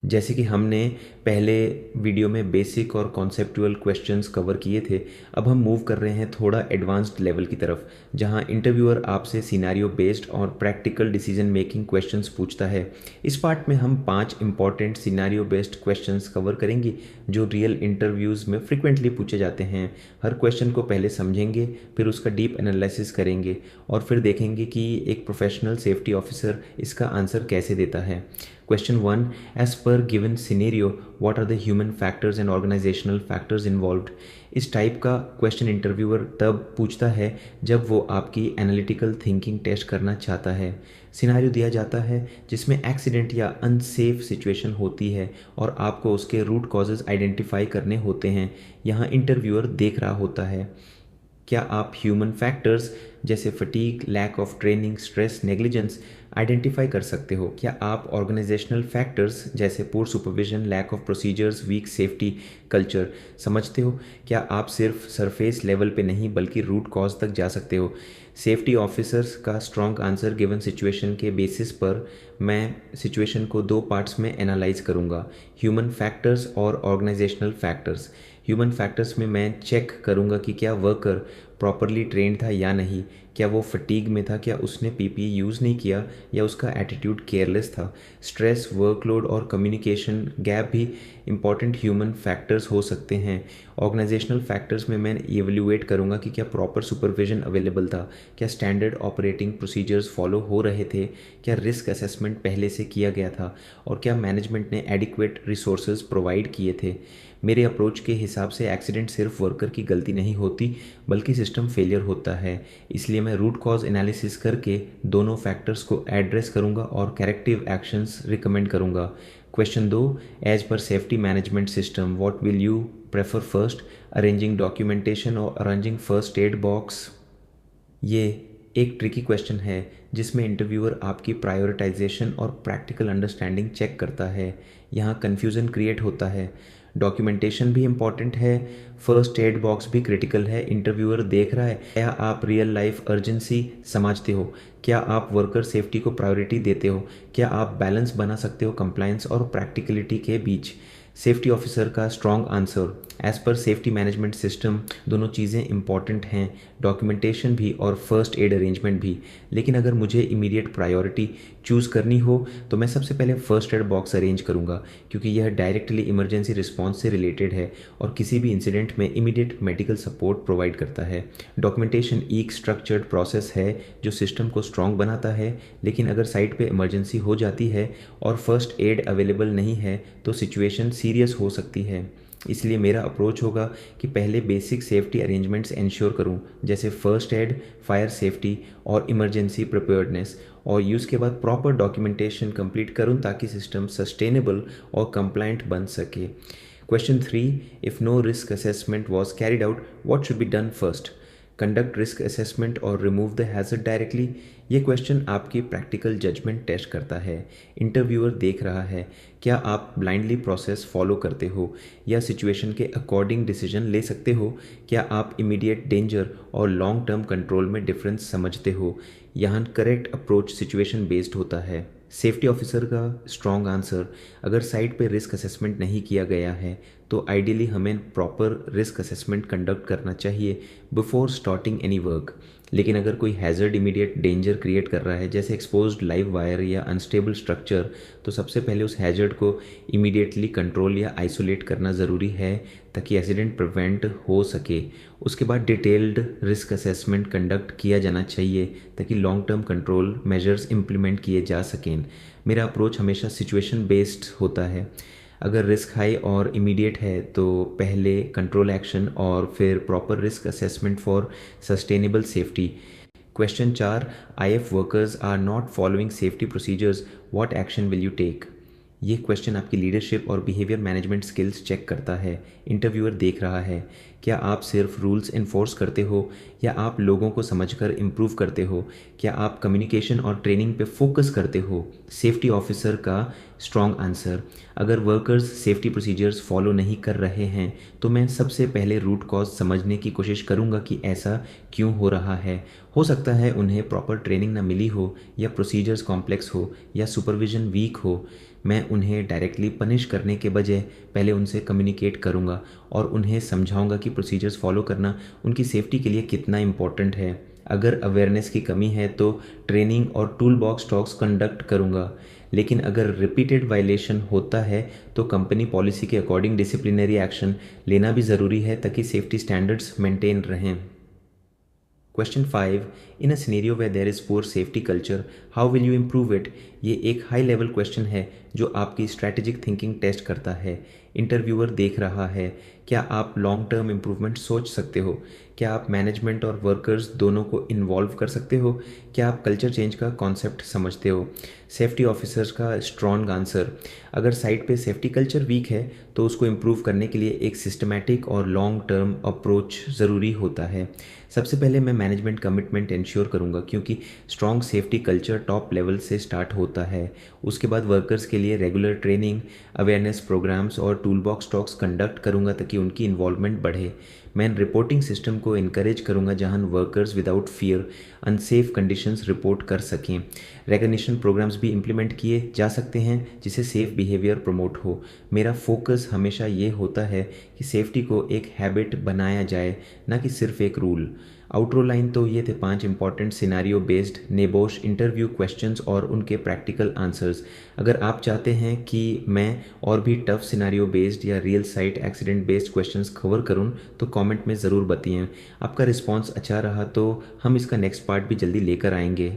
जैसे कि हमने पहले वीडियो में बेसिक और कॉन्सेप्चुअल क्वेश्चंस कवर किए थे, अब हम मूव कर रहे हैं थोड़ा एडवांस्ड लेवल की तरफ, जहां इंटरव्यूअर आपसे सिनेरियो बेस्ड और प्रैक्टिकल डिसीजन मेकिंग क्वेश्चंस पूछता है। इस पार्ट में हम 5 important scenario based questions cover करेंगे जो रियल इंटरव्यूज़ में फ्रिक्वेंटली पूछे जाते हैं। हर क्वेश्चन को पहले समझेंगे, फिर उसका डीप एनालिसिस करेंगे और फिर देखेंगे कि एक प्रोफेशनल सेफ्टी ऑफिसर इसका आंसर कैसे देता है। Question 1. As per given scenario, what are the human factors and organizational factors involved? इस टाइप का क्वेश्चन इंटरव्यूअर तब पूछता है जब वो आपकी एनालिटिकल थिंकिंग टेस्ट करना चाहता है। सिनेरियो दिया जाता है जिसमें एक्सीडेंट या अनसेफ सिचुएशन होती है और आपको उसके रूट कॉजेज़ आइडेंटिफाई करने होते हैं। यहाँ इंटरव्यूअर देख रहा होता है क्या आप ह्यूमन फैक्टर्स जैसे fatigue, lack of training, stress, negligence identify कर सकते हो। क्या आप ऑर्गेनाइजेशनल फैक्टर्स जैसे poor supervision, lack of procedures, weak safety culture समझते हो। क्या आप सिर्फ सरफेस लेवल पे नहीं बल्कि रूट कॉज तक जा सकते हो। सेफ्टी ऑफिसर्स का स्ट्रॉन्ग आंसर गिवन सिचुएशन के बेसिस पर मैं सिचुएशन को 2 पार्ट्स में एनालाइज करूँगा, ह्यूमन फैक्टर्स और ऑर्गेनाइजेशनल फैक्टर्स। ह्यूमन फैक्टर्स में मैं चेक करूँगा कि क्या वर्कर प्रॉपरली ट्रेंड था या नहीं, क्या वो फटीग में था, क्या उसने पीपीई यूज़ नहीं किया या उसका एटीट्यूड केयरलेस था। स्ट्रेस, वर्कलोड और कम्युनिकेशन गैप भी इंपॉर्टेंट ह्यूमन फैक्टर्स हो सकते हैं। ऑर्गेनाइजेशनल फैक्टर्स में मैं इवेल्युएट करूँगा कि क्या प्रॉपर सुपरविजन अवेलेबल था, क्या स्टैंडर्ड ऑपरेटिंग प्रोसीजर्स फॉलो हो रहे थे, क्या रिस्क असेसमेंट पहले से किया गया था और क्या मैनेजमेंट ने एडिक्वेट रिसोर्सेज प्रोवाइड किए थे। मेरे अप्रोच के हिसाब से एक्सीडेंट सिर्फ वर्कर की गलती नहीं होती बल्कि सिस्टम फेलियर होता है, इसलिए मैं रूट कॉज एनालिसिस करके दोनों फैक्टर्स को एड्रेस करूंगा और करेक्टिव एक्शंस रिकमेंड करूंगा। Question 2. As per safety management system what will you prefer first, arranging documentation और अरेंजिंग फर्स्ट एड बॉक्स। ये एक ट्रिकी क्वेश्चन है जिसमें इंटरव्यूअर आपकी प्रायोरिटाइजेशन और प्रैक्टिकल अंडरस्टैंडिंग चेक करता है। यहाँ कन्फ्यूज़न क्रिएट होता है। डॉक्यूमेंटेशन भी इम्पॉर्टेंट है, फर्स्ट एड बॉक्स भी क्रिटिकल है। इंटरव्यूअर देख रहा है क्या आप रियल लाइफ अर्जेंसी समझते हो, क्या आप वर्कर सेफ्टी को प्रायोरिटी देते हो, क्या आप बैलेंस बना सकते हो कंप्लायंस और प्रैक्टिकलिटी के बीच। सेफ्टी ऑफिसर का strong answer as per safety management system दोनों चीज़ें इंपॉर्टेंट हैं, डॉक्यूमेंटेशन भी और फर्स्ट एड अरेंजमेंट भी। लेकिन अगर मुझे इमीडिएट प्रायोरिटी चूज़ करनी हो तो मैं सबसे पहले फर्स्ट एड बॉक्स अरेंज करूँगा क्योंकि यह डायरेक्टली इमरजेंसी रिस्पॉन्स से रिलेटेड है और किसी भी इंसिडेंट में इमीडिएट मेडिकल सपोर्ट प्रोवाइड करता है। डॉक्यूमेंटेशन एक स्ट्रक्चर्ड प्रोसेस है जो सिस्टम को स्ट्रॉन्ग बनाता है, लेकिन अगर साइट पे इमरजेंसी हो जाती है और फर्स्ट एड अवेलेबल नहीं है तो सिचुएशन सीरियस हो सकती है। इसलिए मेरा अप्रोच होगा कि पहले बेसिक सेफ्टी अरेंजमेंट्स इंश्योर करूं जैसे फर्स्ट एड, फायर सेफ्टी और इमरजेंसी प्रिपेयर्डनेस, और यूज़ के बाद प्रॉपर डॉक्यूमेंटेशन कंप्लीट करूं ताकि सिस्टम सस्टेनेबल और कंप्लायंट बन सके। Question 3. If no risk assessment was carried out what should be done first, conduct risk assessment और रिमूव द हैजर्ड डायरेक्टली। ये क्वेश्चन आपकी प्रैक्टिकल जजमेंट टेस्ट करता है। इंटरव्यूअर देख रहा है क्या आप ब्लाइंडली प्रोसेस फॉलो करते हो या सिचुएशन के अकॉर्डिंग डिसीजन ले सकते हो, क्या आप इमीडिएट डेंजर और लॉन्ग टर्म कंट्रोल में डिफरेंस समझते हो। यहाँ करेक्ट अप्रोच सिचुएशन बेस्ड होता है। सेफ्टी ऑफिसर का स्ट्रॉन्ग आंसर अगर साइट पे रिस्क असेसमेंट नहीं किया गया है तो आइडियली हमें प्रॉपर रिस्क असेसमेंट कंडक्ट करना चाहिए बिफोर स्टार्टिंग एनी वर्क। लेकिन अगर कोई हैज़र्ड इमीडिएट डेंजर क्रिएट कर रहा है जैसे एक्सपोज्ड लाइव वायर या अनस्टेबल स्ट्रक्चर, तो सबसे पहले उस हैज़र्ड को इमीडिएटली कंट्रोल या आइसोलेट करना ज़रूरी है ताकि एक्सीडेंट प्रिवेंट हो सके। उसके बाद डिटेल्ड रिस्क असेसमेंट कंडक्ट किया जाना चाहिए ताकि long term control measures implement किए जा सकें। मेरा अप्रोच हमेशा सिचुएशन बेस्ड होता है। अगर रिस्क हाई और इमीडिएट है तो पहले कंट्रोल एक्शन और फिर proper risk assessment for sustainable safety. Question 4. IF workers are not following safety procedures what action will you take. ये क्वेश्चन आपकी लीडरशिप और बिहेवियर मैनेजमेंट स्किल्स चेक करता है। इंटरव्यूअर देख रहा है क्या आप सिर्फ रूल्स इन्फोर्स करते हो या आप लोगों को समझकर इम्प्रूव करते हो, क्या आप कम्युनिकेशन और ट्रेनिंग पे फोकस करते हो। सेफ्टी ऑफिसर का स्ट्रॉन्ग आंसर अगर वर्कर्स सेफ्टी प्रोसीजर्स फॉलो नहीं कर रहे हैं तो मैं सबसे पहले रूट कॉज समझने की कोशिश करूंगा कि ऐसा क्यों हो रहा है। हो सकता है उन्हें प्रॉपर ट्रेनिंग ना मिली हो या प्रोसीजर्स कॉम्प्लेक्स हो या सुपरविजन वीक हो। मैं उन्हें डायरेक्टली पनिश करने के बजाय पहले उनसे कम्युनिकेट करूँगा और उन्हें समझाऊँगा कि प्रोसीजर्स फॉलो करना उनकी सेफ्टी के लिए कितना इम्पोर्टेंट है। अगर अवेयरनेस की कमी है तो ट्रेनिंग और टूल बॉक्स टॉक्स कंडक्ट करूँगा, लेकिन अगर रिपीटेड वायलेशन होता है तो कंपनी पॉलिसी के अकॉर्डिंग डिसिप्लिनरी एक्शन लेना भी ज़रूरी है ताकि सेफ्टी स्टैंडर्ड्स मेंटेन रहें। Question 5, in a scenario where there is poor safety culture how will you improve it. ये एक हाई लेवल क्वेश्चन है जो आपकी स्ट्रैटेजिक थिंकिंग टेस्ट करता है। इंटरव्यूअर देख रहा है क्या आप लॉन्ग टर्म इम्प्रूवमेंट सोच सकते हो, क्या आप मैनेजमेंट और वर्कर्स दोनों को इन्वॉल्व कर सकते हो, क्या आप कल्चर चेंज का कॉन्सेप्ट समझते हो। सेफ्टी ऑफिसर्स का स्ट्रॉन्ग आंसर, अगर साइट पे सेफ्टी कल्चर वीक है तो उसको इम्प्रूव करने के लिए एक सिस्टमैटिक और लॉन्ग टर्म अप्रोच ज़रूरी होता है। सबसे पहले मैं मैनेजमेंट कमिटमेंट इंश्योर करूँगा क्योंकि strong safety culture top level से स्टार्ट होता है। उसके बाद वर्कर्स के लिए रेगुलर ट्रेनिंग, अवेयरनेस प्रोग्राम्स और टूल बॉक्स टॉक्स कंडक्ट करूँगा ताकि उनकी इन्वॉल्वमेंट बढ़े। मैं रिपोर्टिंग सिस्टम को इनकरेज करूँगा जहां workers without fear unsafe conditions report कर सकें। रिकग्निशन प्रोग्राम्स भी इम्प्लीमेंट किए जा सकते हैं जिससे सेफ बिहेवियर प्रमोट हो। मेरा फोकस हमेशा ये होता है कि सेफ्टी को एक हैबिट बनाया जाए, ना कि सिर्फ एक रूल। आउटरो लाइन तो ये थे 5 important scenario based NEBOSH interview questions और उनके प्रैक्टिकल आंसर्स। अगर आप चाहते हैं कि मैं और भी टफ सिनारियो बेस्ड या real site accident based questions cover करूं तो कमेंट में ज़रूर बताइए। आपका रिस्पांस अच्छा रहा तो हम इसका नेक्स्ट पार्ट भी जल्दी लेकर आएंगे।